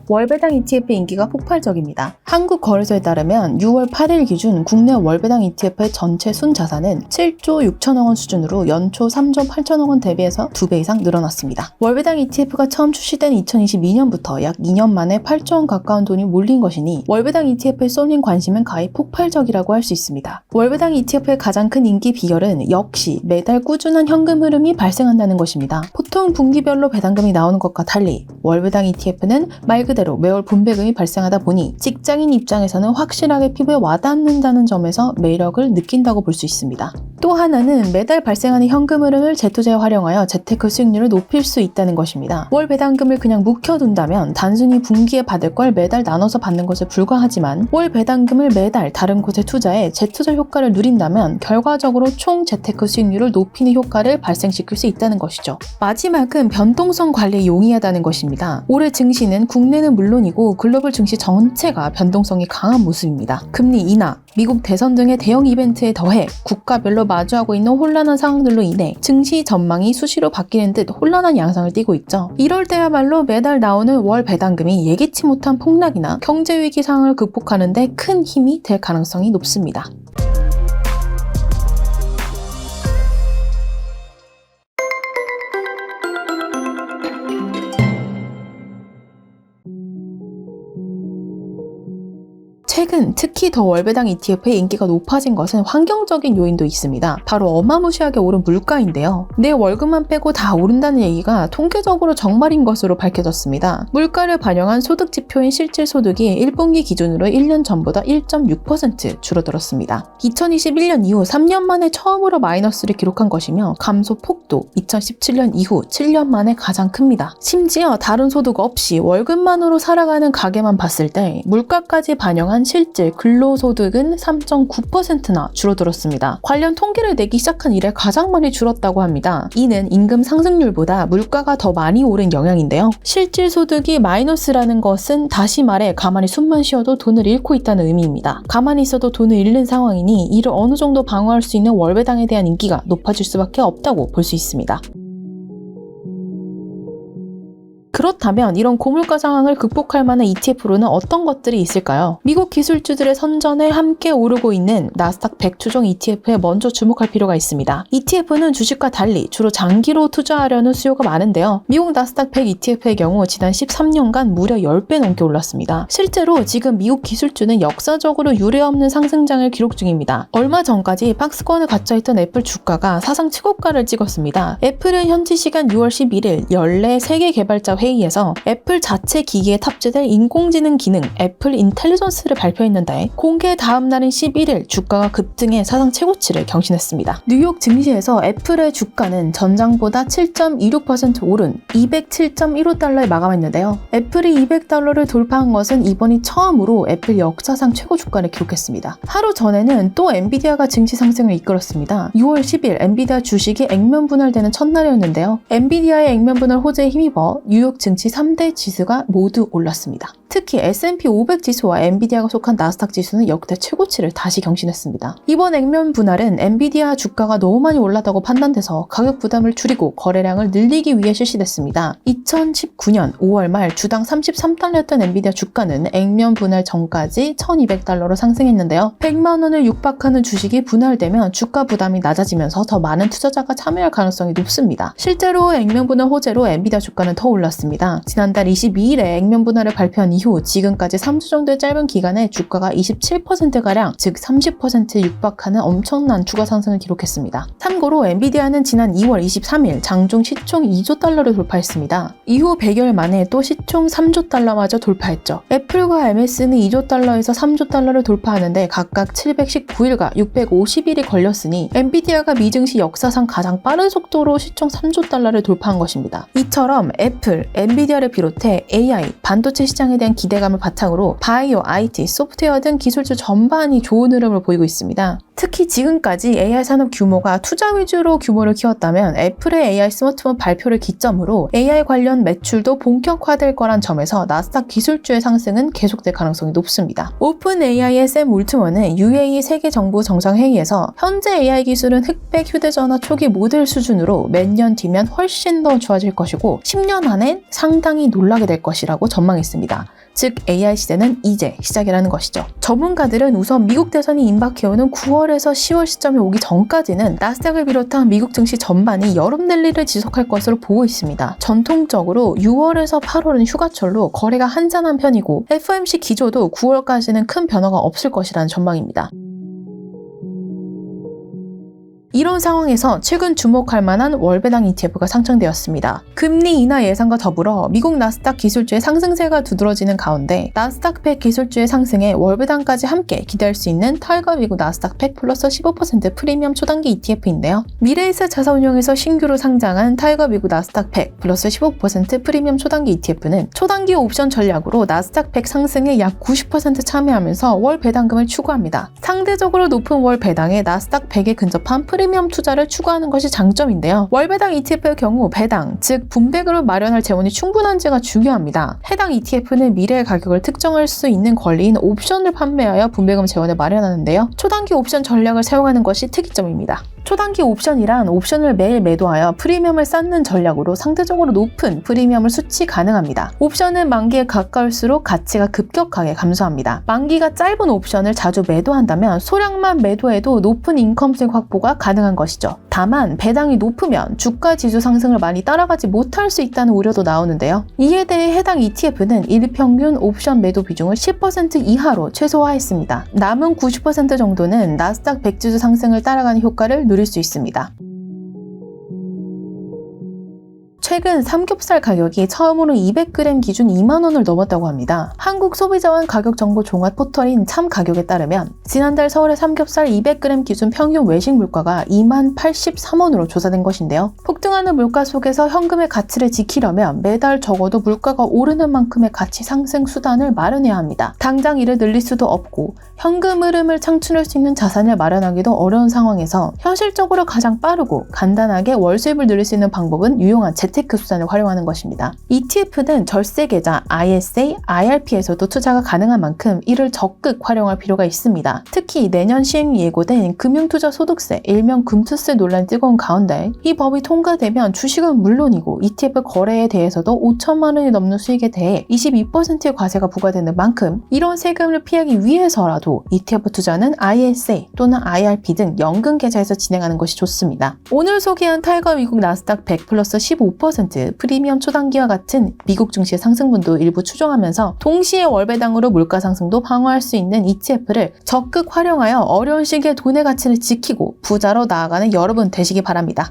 월배당 ETF 인기가 폭발적입니다. 한국거래소에 따르면 6월 8일 기준 국내 월배당 ETF의 전체 순자산은 7조 6천억 원 수준으로 연초 3조 8천억 원 대비해서 2배 이상 늘어났습니다. 월배당 ETF가 처음 출시된 2022년부터 약 2년 만에 8조 원 가까운 돈이 몰린 것이니 월배당 ETF에 쏠린 관심은 가히 폭발적이라고 할 수 있습니다. 월배당 ETF의 가장 큰 인기 비결은 역시 매달 꾸준한 현금 흐름이 발생한다는 것입니다. 보통 분기별로 배당금이 나오는 것과 달리 월배당 ETF는 말 그대로 매월 분배금이 발생하다 보니 직장인 입장에서는 확실하게 피부에 와닿는다는 점에서 매력을 느낀다고 볼 수 있습니다. 또 하나는 매달 발생하는 현금 흐름을 재투자에 활용하여 재테크 수익률을 높일 수 있다는 것입니다. 월 배당금을 그냥 묵혀둔다면 단순히 분기에 받을 걸 매달 나눠서 받는 것에 불과하지만 월 배당금을 매달 다른 곳에 투자해 재투자 효과를 누린다면 결과적으로 총 재테크 수익률을 높이는 효과를 발생시킬 수 있다는 것이죠. 마지막은 변동성 관리에 용이하다는 것입니다. 올해 증시는 국내는 물론이고 글로벌 증시 전체가 변동성이 강한 모습입니다. 금리 인하, 미국 대선 등의 대형 이벤트에 더해 국가별로 마주하고 있는 혼란한 상황들로 인해 증시 전망이 수시로 바뀌는 듯 혼란한 양상을 띠고 있죠. 이럴 때야말로 매달 나오는 월 배당금이 예기치 못한 폭락이나 경제위기 상황을 극복하는 데 큰 힘이 될 가능성이 높습니다. 최근 특히 더 월배당 ETF의 인기가 높아진 것은 환경적인 요인도 있습니다. 바로 어마무시하게 오른 물가인데요. 내 월급만 빼고 다 오른다는 얘기가 통계적으로 정말인 것으로 밝혀졌습니다. 물가를 반영한 소득지표인 실질소득이 1분기 기준으로 1년 전보다 1.6% 줄어들었습니다. 2021년 이후 3년 만에 처음으로 마이너스를 기록한 것이며 감소 폭도 2017년 이후 7년 만에 가장 큽니다. 심지어 다른 소득 없이 월급만으로 살아가는 가게만 봤을 때 물가까지 반영한 실질 근로소득은 3.9%나 줄어들었습니다. 관련 통계를 내기 시작한 이래 가장 많이 줄었다고 합니다. 이는 임금 상승률보다 물가가 더 많이 오른 영향인데요. 실질 소득이 마이너스라는 것은 다시 말해 가만히 숨만 쉬어도 돈을 잃고 있다는 의미입니다. 가만히 있어도 돈을 잃는 상황이니 이를 어느 정도 방어할 수 있는 월배당에 대한 인기가 높아질 수밖에 없다고 볼 수 있습니다. 그렇다면 이런 고물가 상황을 극복할 만한 ETF로는 어떤 것들이 있을까요? 미국 기술주들의 선전에 함께 오르고 있는 나스닥 100 추종 ETF에 먼저 주목할 필요가 있습니다. ETF는 주식과 달리 주로 장기로 투자하려는 수요가 많은데요. 미국 나스닥 100 ETF의 경우 지난 13년간 무려 10배 넘게 올랐습니다. 실제로 지금 미국 기술주는 역사적으로 유례없는 상승장을 기록 중입니다. 얼마 전까지 박스권에 갇혀있던 애플 주가가 사상 최고가를 찍었습니다. 애플은 현지 시간 6월 11일 연례 세계 개발자 회의에서 애플 자체 기기에 탑재될 인공지능 기능 애플 인텔리전스를 발표했는데 공개 다음 날인 11일 주가가 급등해 사상 최고치를 경신했습니다. 뉴욕 증시에서 애플의 주가는 전장보다 7.26% 오른 207.15달러에 마감했는데요. 애플이 200달러를 돌파한 것은 이번이 처음으로 애플 역사상 최고 주가를 기록했습니다. 하루 전에는 또 엔비디아가 증시 상승을 이끌었습니다. 6월 10일 엔비디아 주식이 액면 분할되는 첫날이었는데요. 엔비디아의 액면 분할 호재에 힘입어 뉴욕 증시 3대 지수가 모두 올랐습니다. 특히 S&P 500 지수와 엔비디아가 속한 나스닥 지수는 역대 최고치를 다시 경신했습니다. 이번 액면 분할은 엔비디아 주가가 너무 많이 올랐다고 판단돼서 가격 부담을 줄이고 거래량을 늘리기 위해 실시됐습니다. 2019년 5월 말 주당 33달러였던 엔비디아 주가는 액면 분할 전까지 1200달러로 상승했는데요. 100만 원을 육박하는 주식이 분할되면 주가 부담이 낮아지면서 더 많은 투자자가 참여할 가능성이 높습니다. 실제로 액면 분할 호재로 엔비디아 주가는 더 올랐습니다. 지난달 22일에 액면 분할을 발표한 이후 지금까지 3주 정도의 짧은 기간에 주가가 27%가량 즉 30% 육박하는 엄청난 주가 상승을 기록했습니다. 참고로 엔비디아는 지난 2월 23일 장중 시총 2조 달러를 돌파했습니다. 이후 100여일 만에 또 시총 3조 달러마저 돌파했죠. 애플과 MS는 2조 달러에서 3조 달러를 돌파하는데 각각 719일과 650일이 걸렸으니 엔비디아가 미증시 역사상 가장 빠른 속도로 시총 3조 달러를 돌파한 것입니다. 이처럼 애플, 엔비디아를 비롯해 AI, 반도체 시장에 대한 기대감을 바탕으로 바이오, IT, 소프트웨어 등 기술주 전반이 좋은 흐름을 보이고 있습니다. 특히 지금까지 AI 산업 규모가 투자 위주로 규모를 키웠다면 애플의 AI 스마트폰 발표를 기점으로 AI 관련 매출도 본격화될 거란 점에서 나스닥 기술주의 상승은 계속될 가능성이 높습니다. 오픈 AI의 샘 울트먼은 UAE 세계 정부 정상회의에서 현재 AI 기술은 흑백 휴대전화 초기 모델 수준으로 몇 년 뒤면 훨씬 더 좋아질 것이고 10년 안엔 상당히 놀라게 될 것이라고 전망했습니다. 즉 AI 시대는 이제 시작이라는 것이죠. 전문가들은 우선 미국 대선이 임박해오는 9월에서 10월 시점이 오기 전까지는 나스닥을 비롯한 미국 증시 전반이 여름 랠리를 지속할 것으로 보고 있습니다. 전통적으로 6월에서 8월은 휴가철로 거래가 한산한 편이고 FOMC 기조도 9월까지는 큰 변화가 없을 것이라는 전망입니다. 이런 상황에서 최근 주목할 만한 월배당 ETF가 상장되었습니다. 금리 인하 예상과 더불어 미국 나스닥 기술주의 상승세가 두드러지는 가운데 나스닥 100 기술주의 상승에 월배당까지 함께 기대할 수 있는 타이거 미국 나스닥 100 플러스 15% 프리미엄 초단기 ETF인데요. 미래에셋 자산운용에서 신규로 상장한 타이거 미국 나스닥 100 플러스 15% 프리미엄 초단기 ETF는 초단기 옵션 전략으로 나스닥 100 상승에 약 90% 참여하면서 월 배당금을 추구합니다. 상대적으로 높은 월 배당에 나스닥 100에 근접한 프리미엄 투자를 추구하는 것이 장점인데요. 월배당 ETF의 경우 배당, 즉 분배금을 마련할 재원이 충분한지가 중요합니다. 해당 ETF는 미래의 가격을 특정할 수 있는 권리인 옵션을 판매하여 분배금 재원을 마련하는데요. 초단기 옵션 전략을 사용하는 것이 특이점입니다. 초단기 옵션이란 옵션을 매일 매도하여 프리미엄을 쌓는 전략으로 상대적으로 높은 프리미엄을 수취 가능합니다. 옵션은 만기에 가까울수록 가치가 급격하게 감소합니다. 만기가 짧은 옵션을 자주 매도한다면 소량만 매도해도 높은 인컴 수익 확보가 가능한 것이죠. 다만 배당이 높으면 주가 지수 상승을 많이 따라가지 못할 수 있다는 우려도 나오는데요. 이에 대해 해당 ETF는 일평균 옵션 매도 비중을 10% 이하로 최소화했습니다. 남은 90% 정도는 나스닥 100 지수 상승을 따라가는 효과를 누릴 수 있습니다. 최근 삼겹살 가격이 처음으로 200g 기준 2만원을 넘었다고 합니다. 한국소비자원 가격정보 종합 포털인 참가격에 따르면 지난달 서울의 삼겹살 200g 기준 평균 외식 물가가 20,083원으로 조사된 것인데요. 폭등하는 물가 속에서 현금의 가치를 지키려면 매달 적어도 물가가 오르는 만큼의 가치 상승 수단을 마련해야 합니다. 당장 이를 늘릴 수도 없고 현금 흐름을 창출할 수 있는 자산을 마련하기도 어려운 상황에서 현실적으로 가장 빠르고 간단하게 월 수입을 늘릴 수 있는 방법은 유용한 재테크 수단을 활용하는 것입니다. ETF는 절세 계좌, ISA, IRP에서도 투자가 가능한 만큼 이를 적극 활용할 필요가 있습니다. 특히 내년 시행이 예고된 금융투자 소득세, 일명 금투세 논란이 뜨거운 가운데 이 법이 통과되면 주식은 물론이고 ETF 거래에 대해서도 5천만 원이 넘는 수익에 대해 22%의 과세가 부과되는 만큼 이런 세금을 피하기 위해서라도 ETF 투자는 ISA 또는 IRP 등 연금 계좌에서 진행하는 것이 좋습니다. 오늘 소개한 타이거 미국 나스닥 100 플러스 15% 프리미엄 초단기와 같은 미국 증시의 상승분도 일부 추정하면서 동시에 월배당으로 물가 상승도 방어할 수 있는 ETF를 적극 활용하여 어려운 시기에 돈의 가치를 지키고 부자로 나아가는 여러분 되시기 바랍니다.